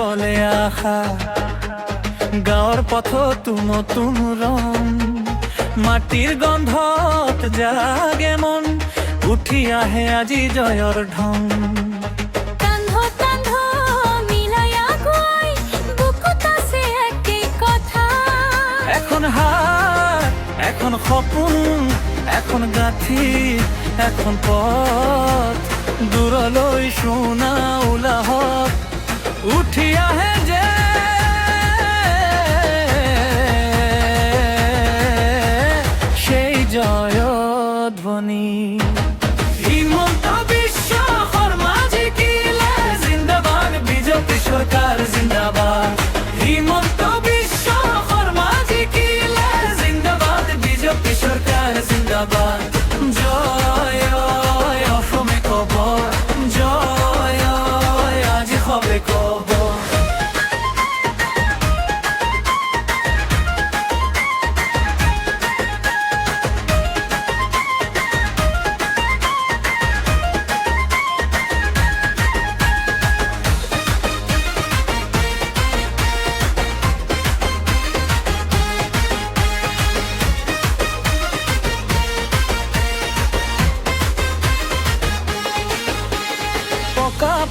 বলে আশা, গাঁৱৰ পথত নতুন ৰং, মাটিৰ গন্ধত জাগে মন, উঠি আহে আজি জয়ৰ ঢং। এখন হাত, এখন সপোন, এখন গাঁথি, এখন পথ, দূৰলৈ শুনা উলাহত উঠি আহে যে সেই জয়ধ্বনি। হিমন্ত বিশ্ব শৰ্মা জিকিলে জিন্দাবাদ, বিজেপি সরকার জিন্দাবাদ। হিমন্ত বিশ্ব শর্মা জিকিলে জিন্দাবাদ, বিজেপি সরকার জিন্দাবাদ। জয় অসমে কব, জয় আজি হবে কব।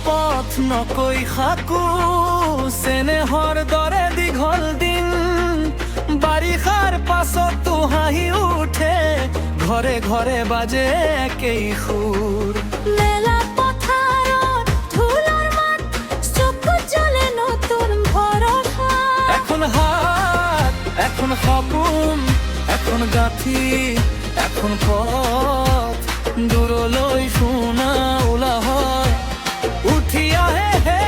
পথ নকৈ খাকো, চেনেহৰ দৰে দীঘল দিন, বাৰিষাৰ পাছতো হাঁহি উঠে, ঘৰে ঘৰে বাজে একেই সুৰ। মেলা পথাৰত ঢোলৰ মাত, চকুত জ্বলে নতুন ভৰসা। এখন হাত, এখন সপোন, এখন গাঁথি, এখন পথ, দূৰলৈ শুনা উলাহত উঠি আহে হে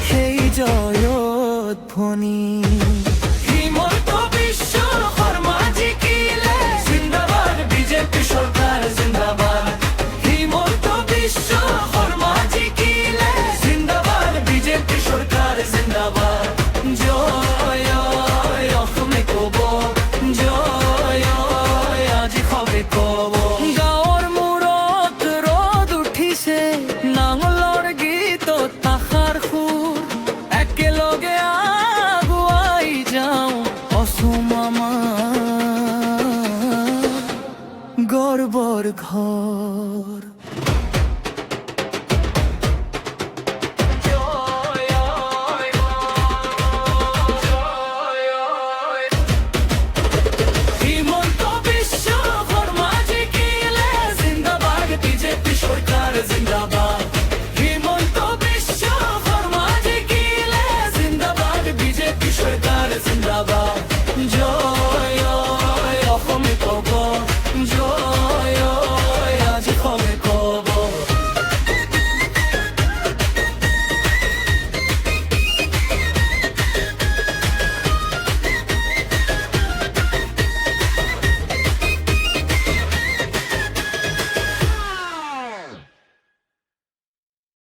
সেই জয়ধ্বনি। হিমন্ত বিশ্ব শৰ্মা জিকিলে জিন্দাবাদ, বিজেপি সরকার জিন্দাবাদ। হিমন্ত বিশ্ব শর্মা জিকিলে জিন্দাবাদ, বিজেপি সরকার জিন্দাবাদ। জয় অসমে কব, জয় আজি হবে কব। গাঁৱৰ মূৰত ৰ'দ উঠিছে, নাঙলৰ গীতত আশাৰ সুৰ, একেলগে আগুৱাই যাওঁ অসম আমাৰ গৰ্বৰ ঘৰ। হিমন্ত বিশ্ব শর্মা জিকিলে জিন্দাবাদ, বিজেপি সরকার জিন্দাবাদ। হিমন্ত বিশ্ব শর্মা জিকিলে জিন্দাবাদ, বিজেপি সরকার জিন্দাবাদ।